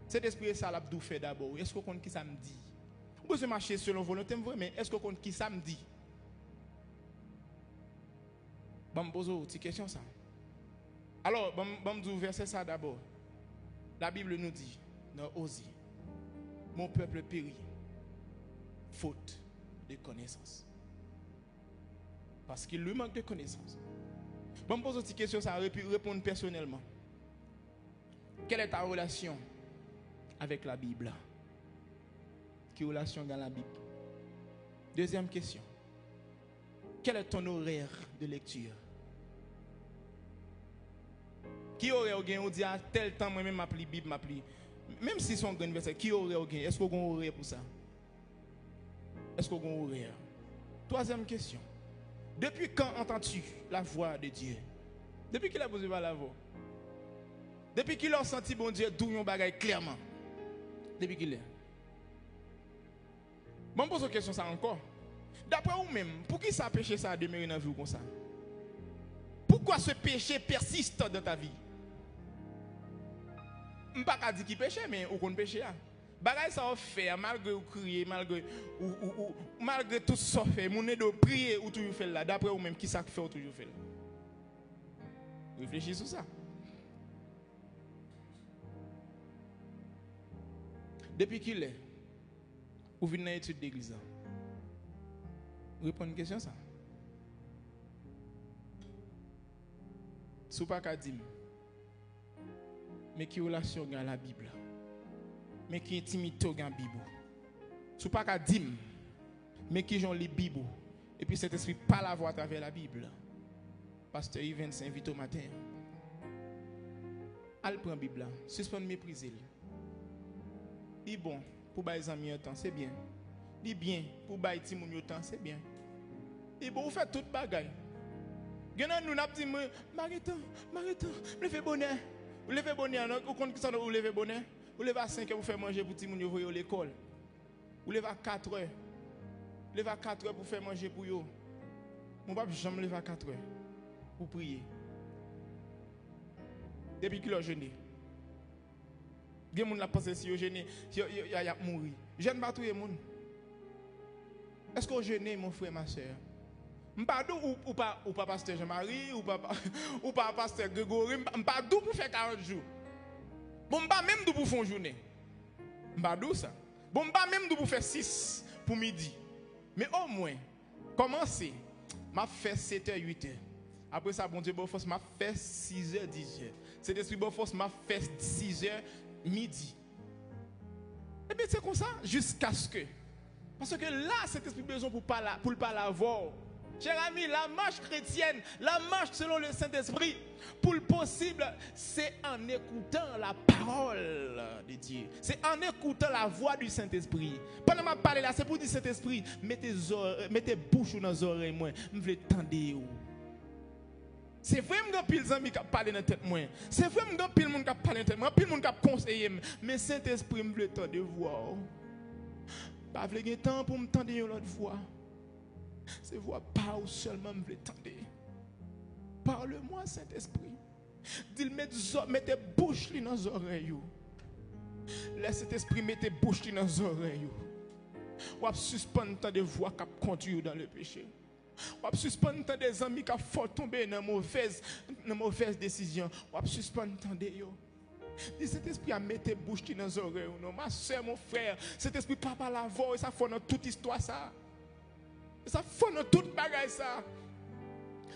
Cet esprit ça l'abdou fait d'abord. Est-ce qu'on compte qui ça me dit? Vous pouvez marcher selon volonté, mais est-ce qu'on compte qui ça me dit? Bon, me pose une petite question ça. Alors, bon me dire verset ça d'abord. La Bible nous dit dans Osée, mon peuple périt faute de connaissance. Parce qu'il lui manque de connaissance. Bon, me pose une petite question ça, et puis répondre personnellement. Quelle est ta relation avec la Bible? Quelle relation dans la Bible? Deuxième question. Quel est ton horaire de lecture? Qui aurait on dit à tel temps moi-même m'appli Bible m'appli même si son grand verset qui aurait est-ce qu'on a horaire pour ça? Est-ce qu'on a horaire? Troisième question. Depuis quand entends-tu la voix de Dieu? Depuis qu'il a posé par la voix? Depuis qu'il a senti bon Dieu d'où yon bagaille clairement? Depuis qu'il est. Bon, je pose une question ça encore. D'après vous-même, pour qui ça péché ça a demeuré dans la vie comme ça? Pourquoi ce péché persiste dans ta vie? Je ne peux pas dire qu'il péché, mais au compte péché. Bagay ça fait malgré ou crier, malgré tout ça fait, mon de prier ou toujours fait là. D'après vous-même, qui ça fait ou toujours fait là? Réfléchissez sur ça. Depuis qu'il est, vous venez dans l'étude d'église. Répondez à une question ça. Si vous n'avez pas dire, mais qui relation avec la Bible? Mais qui intimité avec la Bible? Si vous n'avez pas dire, mais qui ont les Bible? Et puis cet esprit pas la voix à travers la Bible. Pasteur Yvan s'invite au matin. Allez prendre la Bible, suspend mépriser. Dit bon, pour bailler les amis temps, c'est bien. Dit bien, pour bailler les amis temps, c'est bien. Dit bon, vous faites toute bagaille. Genan nous n'a dit Mariton, vous levez bonheur. Vous levez bonheur, vous comptez que ça vous levez bonheur. Vous levez à 5 heures pour faire manger pour ti moun yo voyer à l'école. Vous levez à 4 heures. Vous levez à 4 heures pour faire manger pour yo. Mon papa jamais lever à 4 heures pour prier. Depuis qu'il a jeûné. Gen moun la pense si yo jeûné, y a mourir. Jeûne pas tout le monde. Est-ce qu'on jeûne mon frère ma soeur? M'padou ou pas pasteur Jean-Marie ou pas pasteur Grégory, m'padou pour faire 40 jours. Bon m'pa même dou pour faire une journée. M'padou ça. Bon m'pa même dou pour faire 6 pour midi. Mais au moins commencer m'a fait 7h 8h. Après ça bon Dieu bon force m'a fait 6h 10h. Cet esprit bon force m'a fait 6h midi. Et bien c'est comme ça jusqu'à ce que parce que là cet esprit besoin pour le parler avoir. Cher ami, la marche chrétienne, la marche selon le Saint-Esprit, pour le possible, c'est en écoutant la parole de Dieu. C'est en écoutant la voix du Saint-Esprit. Pendant que je parle là, c'est pour dire Saint-Esprit, mettez bouche dans les oreilles, moi, je veux tendre. C'est vraiment que pile gens qui parlent dans la tête moi. C'est vraiment que pile monde qui parle dans la tête moi, pile monde qui conseille, mais Saint-Esprit me veut tendre voix. Pas vle gen temps pour me tendre l'autre voix. C'est voix pas ou seulement me veut tendre. Parle-moi Saint-Esprit. Dis mettez bouche dans les oreilles. Laisse cet esprit mettre bouche dans les oreilles. Ou suspendre de voix qui conduit dans le péché. Ou suspendre des amis qui font tomber dans mauvaise décision. Ou suspendre de yo. Dis cet esprit a mettre bouche dans les oreilles. Non, ma soeur, mon frère, cet esprit pas par la voix, ça fait dans toute histoire ça. Ça faut nous tout bagaille ça.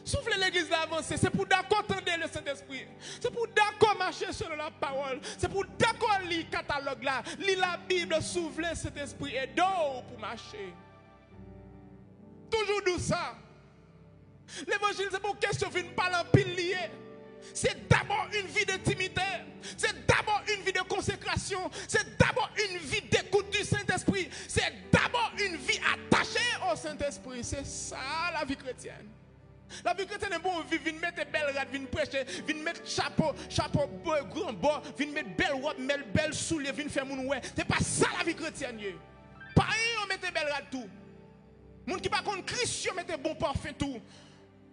Souffle l'église d'avancer, c'est pour d'accord entendre le Saint-Esprit. C'est pour d'accord marcher selon la parole. C'est pour d'accord lire le catalogue là, lire la Bible, souffler le Saint-Esprit et d'eau pour marcher. Toujours d'où ça. L'évangile, c'est pour question de ne pas l'empile lié. C'est d'abord une vie d'intimité. C'est d'abord une vie de consécration. C'est d'abord une vie d'écoute du Saint-Esprit. C'est d'abord une vie attachée au Saint-Esprit. C'est ça la vie chrétienne. La vie chrétienne est bon vivre, venir mettre belle rade, venir prêcher, venir mettre chapeau grand bord, venir mettre belle robe, mettre belle souliers, venir faire mon ouais. C'est pas ça la vie chrétienne. Pareil, on mette belle rade tout. Moun qui pas contre Christ, on mette bon parfum tout.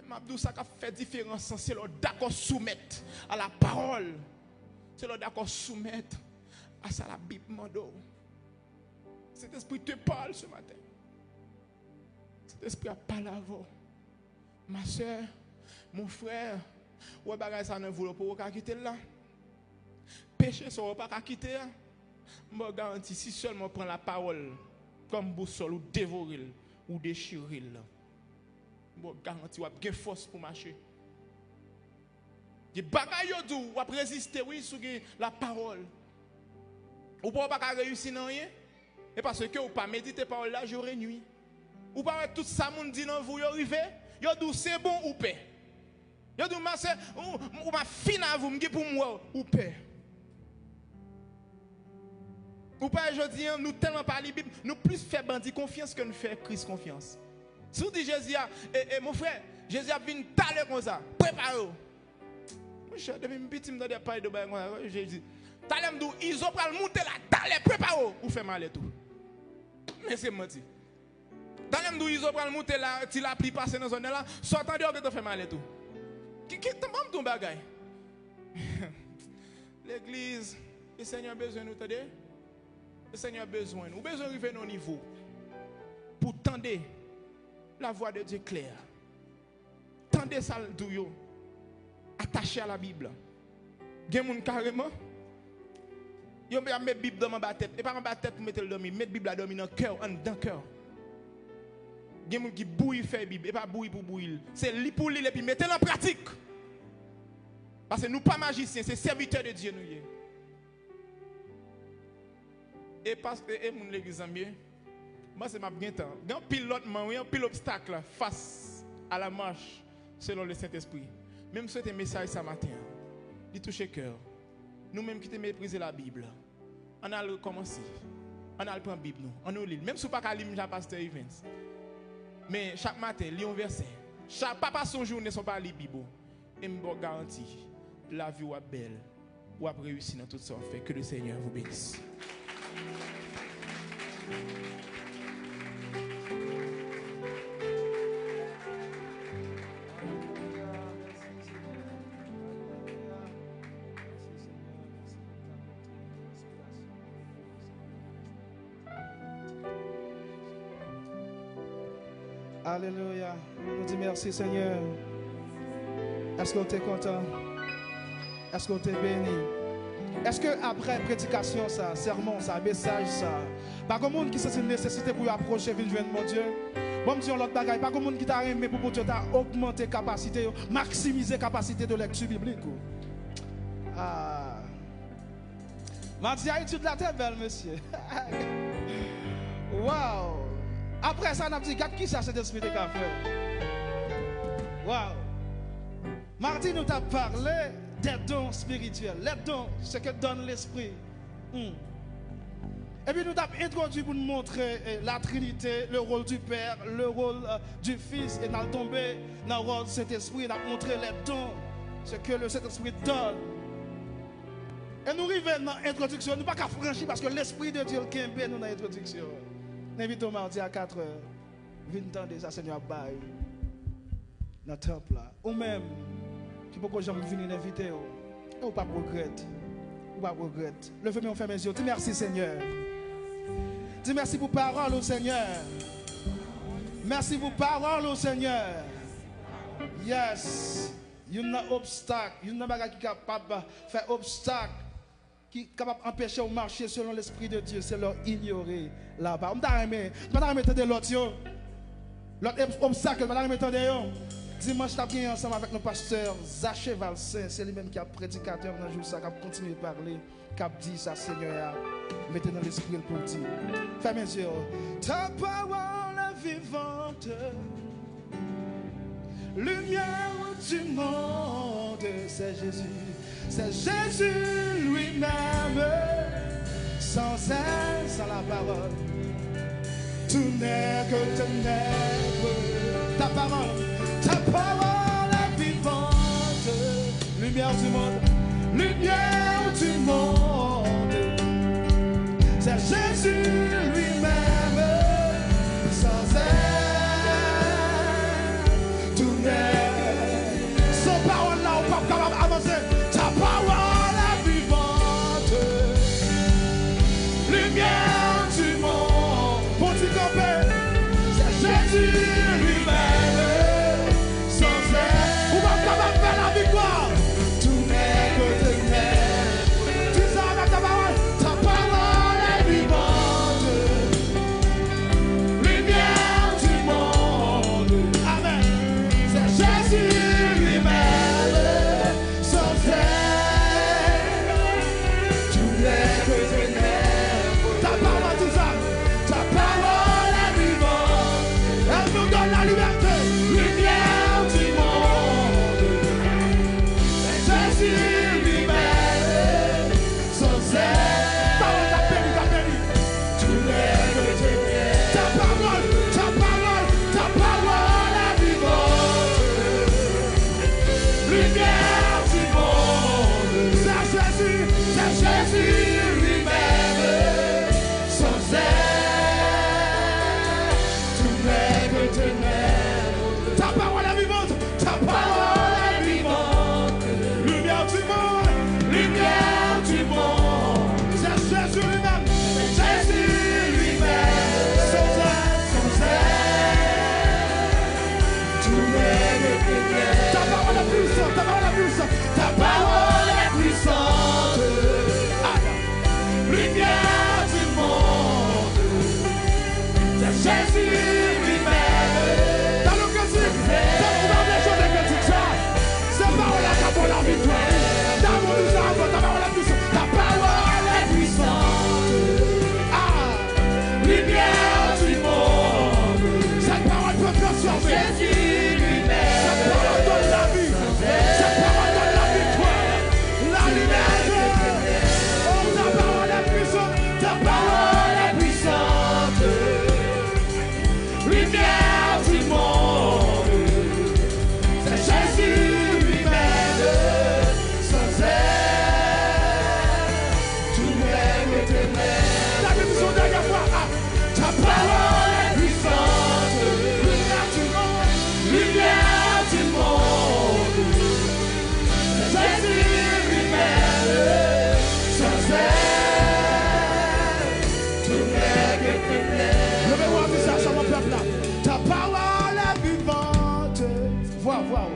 M'abdou ça qui fait différence, c'est le d'accord soumettre à la parole. C'est le d'accord soumettre à ça la Bible mando. Cet esprit te parle ce matin. Cet esprit a parlé avant. Ma soeur, mon frère, ou bagay ça ne voulait pas quitter là. Péché ça pas quitter. Je garantis si seulement prend la parole comme boussole ou dévorer ou déchirer. Je garantis ou a force pour marcher. Des bagay yo dou ou résister oui sur la parole. Ou pas réussir non rien. Et parce que ou pas méditer parole là jour et nuit. Ou pas tout ça moun dit dans vous yo arrivé. Yo dou c'est bon ou paix. Yo dou masse ou ma fin à vous m'gi pour moi ou paix. Ou pas aujourd'hui nous tellement par la Bible, nous plus fait bandit confiance que nous fait Christ confiance. Si vous dites Jésus mon frère, Jésus a venu taler comme ça. Préparez-vous. Mon cher, depuis petit me donne pas de bail comme ça. Jésus taler me dou ils ont pral monter là, taler préparez-vous ou fait mal et tout. Mais c'est menti. Dans les deux, ils ont pris le monter là, tu l'as pris passer dans la zone là, sortant dehors que tu fais mal et tout. Qui t'as ton bagage? L'église, le Seigneur a besoin de nous, t'entendez? Le Seigneur a besoin de nous. Besoin d'arriver à nos niveaux pour tendre la voix de Dieu claire. Tendez ça le douillot, attaché à la Bible. Il y a des gens carrément, ils ont mis la Bible dans ma tête. Et pas dans ma tête pour mettre le dormir, mettre la Bible à dormir dans le cœur, dans le cœur. Il y a des gens qui bouillent faire Bible, et pas bouillent pour bouillir. C'est lit pour lire et puis mettez-le en pratique. Parce que nous ne sommes pas magiciens, c'est serviteurs de Dieu. Nous. Et parce que mon l'église en bien, moi c'est ma bien temps. Il y a un pilote, un pile obstacle face à la marche selon le Saint-Esprit. Même si c'est un message ce matin, il touche le cœur. Nous-mêmes qui te mépriser la Bible, on a recommencé. On a prendre la Bible, on a lire. Même si on n'a pas lire Jean Pasteur Evans. Mais chaque matin, lis un verset. Chaque papa son jour ne sont pas lire Bible. Et je vous garantis, la vie est belle. Ou a réussi dans tout ça. Fait que le Seigneur vous bénisse. Alléluia. On dit merci Seigneur. Est-ce qu'on est content? Est-ce qu'on est béni? Est-ce que après prédication, ça, sermon, ça, message, ça, pas comme monde qui sent une nécessité pour approcher venir joindre mon Dieu? Bon, me dis l'autre bagaille, pas comme monde qui t'a aimé pour Dieu t'a augmenter capacité, maximiser capacité de lecture biblique. Ah. M'a dit étude la tête belle monsieur. Wow. Après ça, on a dit, regarde qui ça, cet esprit de café. Waouh. Mardi, nous t'a parlé des dons spirituels. Les dons, ce que donne l'esprit. Et puis nous t'avons introduit pour nous montrer la Trinité, le rôle du Père, le rôle du Fils. Et nous avons tombé dans le rôle de cet esprit. Nous avons montré les dons, ce que le Saint-Esprit donne. Et nous arrivons dans l'introduction. Nous ne pouvons pas franchir parce que l'Esprit de Dieu qui est nous dans l'introduction. Nous invitons mardi à 4h. 20 ans déjà, Seigneur, bail. Dans le temple là. Ou même, qui peut que j'aime venir inviter. Ou pas regrette. Ou pas regrette. Levez-moi, on fait mes yeux. Dis merci, Seigneur. Dis merci pour parole au Seigneur. Merci pour parole au Seigneur. Yes. Il y a un obstacle. Il y a un bagage qui est capable de faire obstacle. Qui est capable d'empêcher de marcher selon l'Esprit de Dieu. C'est leur ignorer là-bas. Je ne vais pas de l'autre. L'autre obstacle, madame, attendez, dimanche, je suis ensemble avec nos pasteurs Zaché Valsin. C'est lui-même qui a prédicateur dans le jour, ça, qui a continué de parler, qui a dit ça, Seigneur. Mettez dans l'esprit pour dire. Fermez les yeux. Ta parole est vivante, lumière du monde, c'est Jésus lui-même, sans elle, sans la parole, tout n'est que ténèbres. Ta parole est vivante, lumière du monde, c'est Jésus lui-même, sans elle, tout n'est. Sans parole là, on ne peut pas avancer. Ta parole est vivante, lumière du monde. Pour t'y camper, c'est Jésus lui-même, sans elle. On va pas faire la victoire. Tout n'est que ténèbres. Tu sais avec ta parole est vivante, lumière du monde. Amen. C'est Jésus lui-même, sans elle, tout n'est que ténèbres. Ta parole, tout ça, ta parole est vivante, elle nous donne la liberté, lumière du monde. C'est Jésus lui-même, sans elle, parole t'a béni, tout n'est que ténèbres. Ta parole est vivante, lumière du monde. C'est Jésus lui-même, sans elle, tout n'est que ténèbres. Ta parole est vivante, ta parole est vivante, lumière du monde, c'est Jésus lui-même, sans elle, tout n'est que ténèbres. Ta parole est puissante, ta parole est puissante, lumière du monde, c'est Jésus lui-même. Dans le cantique, dans les choses de cantique, cette parole-là qui apporte la victoire. Dans mon usage, ta parole est puissante, ta parole est puissante, lumière du monde. Cette parole peut transformer. Jésus lui-même. Cette parole donne la vie. Cette parole donne la victoire, la liberté. Oh, ta parole est puissante, ta parole est puissante, lumière du monde. C'est Jésus lui-même, sans elle, tout n'est que ténèbres. La bénédiction dernière fois, ta parole est puissante, lumière du monde, c'est Jésus lui-même, sans elle, tout n'est que ténèbres. Levez-moi un visage sur mon peuple là. Ta parole est vivante. Vois.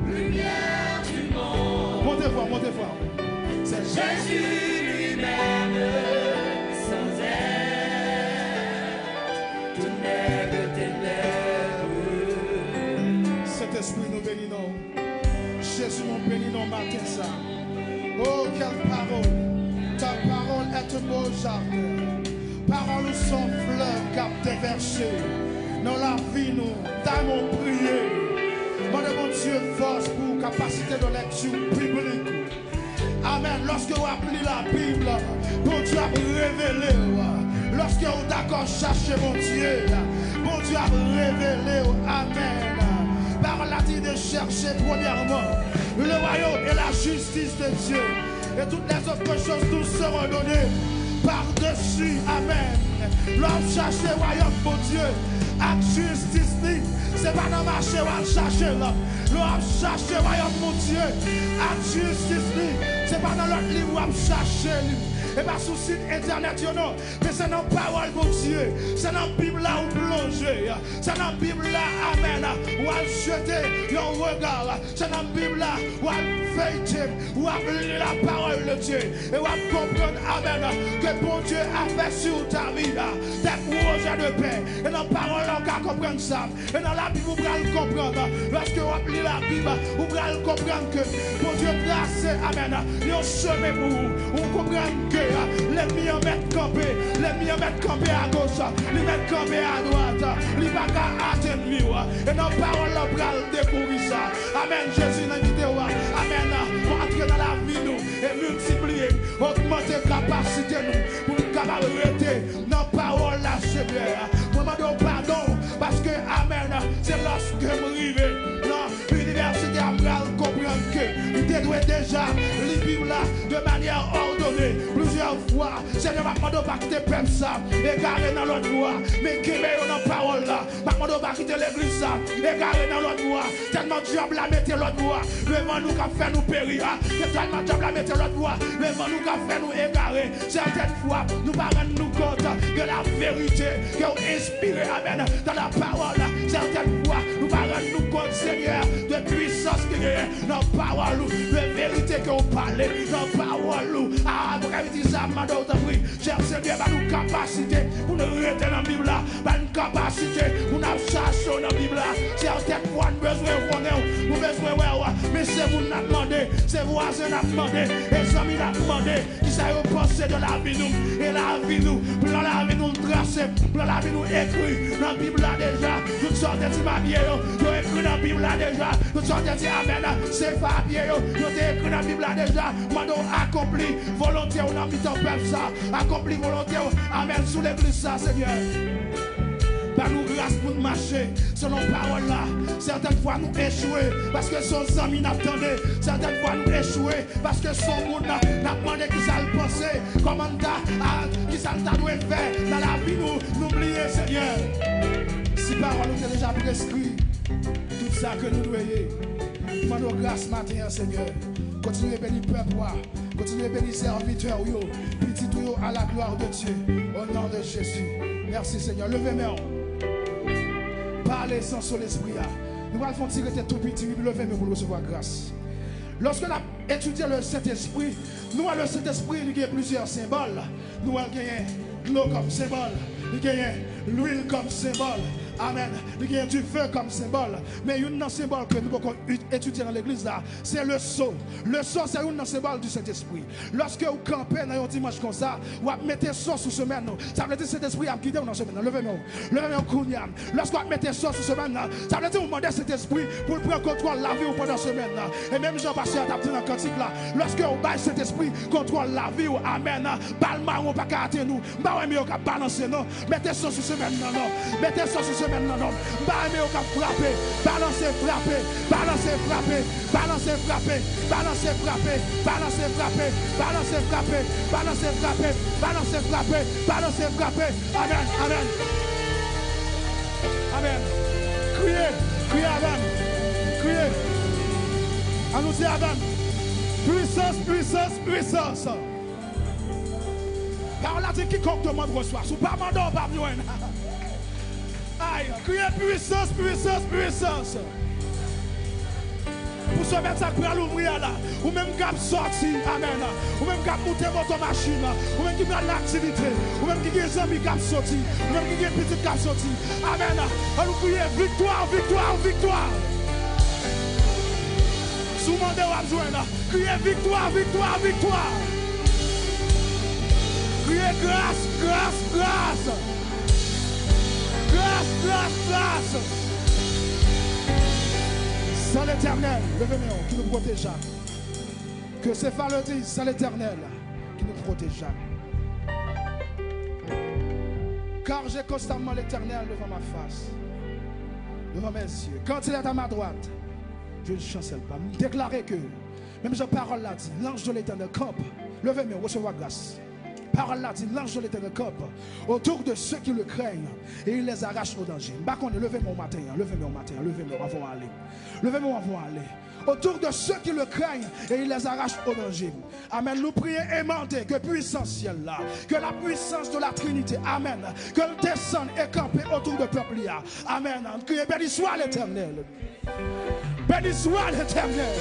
Lumière du monde. Montez voir. C'est Jésus lui-même, sans elle, tout n'est que ténèbres. Cet esprit nous bénit, non. Jésus nous bénit, non, matin ça. Oh, quelle parole. Ta parole est un beau jardin. Parole sans fleurs cap déversées. Dans la vie, nous t'avons prié. Demandez mon Dieu force pour capacité de lecture biblique. Amen. Lorsque vous appelez la Bible, bon Dieu a révélé. Lorsque vous d'accord chercher mon Dieu a révélé. Amen. Parole a dit de chercher premièrement le royaume et la justice de Dieu. Et toutes les autres choses nous seront données par-dessus. Amen. L'homme cherche le royaume pour Dieu. Avec justice, c'est pas dans le marché où on cherche là. L'homme cherche le royaume pour Dieu. Avec justice, c'est pas dans l'autre livre où on cherche. Et pas sous site internet, non. Mais c'est dans la parole pour Dieu. C'est dans la Bible là où plonger. C'est dans la Bible là, amen, ou à jeter un regard. C'est dans la Bible là, ou à feuilleter, ou à lire la parole de Dieu. Et ou à comprendre, amen, que bon Dieu a fait sur ta vie là, des projets de paix. Et dans la parole, on va comprendre ça. Et dans la Bible, vous pouvez le comprendre. Lorsque vous lisez la Bible, vous pouvez le comprendre que bon Dieu tracé, amen, il y a un chemin pour vous. Vous comprenez que l'ennemi en met campé, l'ennemi en met campé à gauche, il met campé à droite, il va pas atteindre lui. Et dans la parole, on va découvrir ça. Amen, Jésus dans la vidéo, amen, pour entrer dans la vie nous et multiplier, augmenter la capacité nous, pour nous capables de rester dans la parole là, Seigneur. Nous demandons pardon, parce que, amen, c'est lorsque nous arrivons dans l'université, on va comprendre que nous devons déjà lire la Bible là de manière ordonnée, plusieurs fois. Seigneur, je ne demande pas quitter le peuple ça, égaré dans l'autre voie, mais qui met dans la parole là. Je ne demande pas quitter l'église ça, égaré dans l'autre voie. Tellement diable la mettre l'autre voie, le vent nous a fait nous périr. Tellement diable la mettre l'autre voie, le vent nous a fait nous égarer. Certaines fois, nous ne rendons nous compte de la vérité qui est inspirée, amen, dans la parole. Certaines fois, nous ne rendons nous compte, Seigneur, de puissance qui est dans la parole, de vérité que vous parlez, dans la parole. Ah, vous avez dit ça, madame, cher Seigneur, nous capacité pour nous rester dans la Bible, nous capacité pour nous chercher dans la Bible. Certaines fois, nous avons besoin de connaître, nous avons besoin de mais c'est vous qui nous demandé, c'est voisins qui nous demandé, et les amis qui nous demandé, qui savent penser de la vie nous, et la vie nous, pour la vie nous tracer, pour la vie nous écrit dans la Bible déjà, toutes sortes de papiers, nous écrit dans la Bible déjà, toutes sortes de amen, c'est papier, nous écrit dans la Bible déjà, nous accompli volonté, on a mis en peuple ça, accompli volonté, amen, sous l'église ça, Seigneur. Par nous grâce pour nous marcher selon parole là. Certaines fois nous échouer parce que son ami n'attendait. Certaines fois nous échouer parce que son monde n'a demandé qui ça le penser. Comment qui ça t'a dû faire dans la vie nous oublier, Seigneur. Si parole nous est déjà prescrit, tout ça que nous devons. Demandons grâce matin, Seigneur. Continuez à bénir le peuple, continuez à bénir les serviteurs, petit tout à la gloire de Dieu. Au nom de Jésus. Merci Seigneur. Levez-moi. Parlez sans son esprit. Nous allons tirer tout petit, levez-moi pour recevoir grâce. Lorsque nous avons étudié le Saint-Esprit, nous avons le Saint-Esprit, il y a plusieurs symboles. Nous avons de l'eau comme symbole, il y a l'huile comme symbole. Amen. Il y a du feu comme symbole. Mais il y a un symbole que nous pouvons étudier dans l'église là, c'est le sceau. Le sceau, c'est un symbole du Saint-Esprit. Lorsque vous campez dans un dimanche comme ça, vous mettez le sceau sur semaine. Ça veut dire que le Saint-Esprit a quitté dans la semaine. Levez-nous. Lorsque vous mettez le sceau sur semaine, ça veut dire que vous demandez cet esprit pour prendre contrôle de la vie pendant la semaine. Et même Jean-Pasteur a dit dans le cantique là, lorsque vous baillez cet esprit, contrôle la vie. Amen. Balma, on ne peut pas nous. Nous ne pas balancer. Mettez le sceau sur semaine. Mettez le sceau sur semaine. Non, bah mais on va frapper, balancer, frapper, balancer, frapper, balancer, frapper, balancer, frapper, balancer, frapper, balancer, frapper, balancer, frapper, balancer, frapper, balancer, frapper. Amen, amen, amen. Criez, criez avant, criez. Annoncez avant. Puissance, puissance, puissance. Parole a dit quiconque demande reçoit. Si pas mandant, pas besoin. Aïe, criez puissance, puissance, puissance. Pour se mettre ça pour l'ouvrir là, ou même cap sortir, amen. Ou même cap monter votre machine, ou même qui prend l'activité, ou même qui a des amis cap sortir, ou même qui a des petits cap sortir. Amen. On nous crie victoire, victoire, victoire. Sous mon dé, on besoin là. Criez victoire, victoire, victoire. Criez grâce, grâce, grâce. Grâce, grâce, grâce. C'est l'Éternel, levez-nous, qui nous protégea. Que ces femmes le disent, c'est l'Éternel qui nous protégea. Car j'ai constamment l'Éternel devant ma face, devant mes yeux. Quand il est à ma droite, je ne chancelle pas. Déclarer que, même Jean parole l'a dit, l'ange de l'Éternel campe. Levez-nous, recevoir grâce. Parole là dit, l'ange de l'Éternel campe autour de ceux qui le craignent et il les arrache au danger. Levez-moi au matin, levez-moi au matin, levez-moi avant d'aller. Levez-moi avant d'aller. Autour de ceux qui le craignent et il les arrache au danger. Amen. Nous prions aimanté que puissance ciel là, que la puissance de la Trinité, amen, que le descende et campe autour de peuple là. Amen. Que béni soit l'Éternel. Béni soit l'Éternel.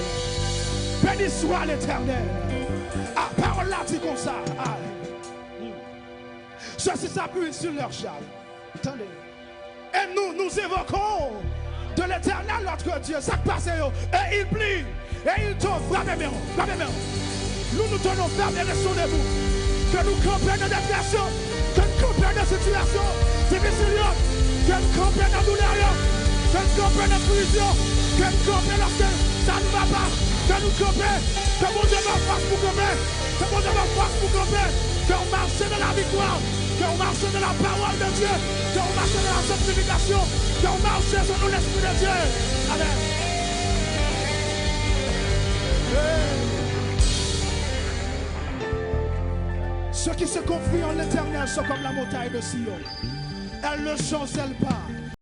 Béni soit l'Éternel. Ah, parole là dit comme ça. Ceci s'appuie sur leur châle. Attendez. Et nous évoquons de l'Éternel notre Dieu. Ça passe et il plie. Et il tombe. Frappez-moi. Nous tenons ferme et restons debout. Que nous campions dans des situations. Que nous campions dans des situations difficiles. Que nous campions dans la douleur. Que nous campions dans la prison. Que nous campions lorsque ça ne va pas. Que nous campions. Que mon Dieu va force pour camper. Que mon Dieu va force pour camper. Que on marche dans la victoire. Que on marche dans la parole de Dieu. Que on marche dans la sanctification. Que on marche sur l'Esprit de Dieu. Amen. Ceux qui se confient en l'Éternel sont comme la montagne de Sion. Elle ne chancelle pas.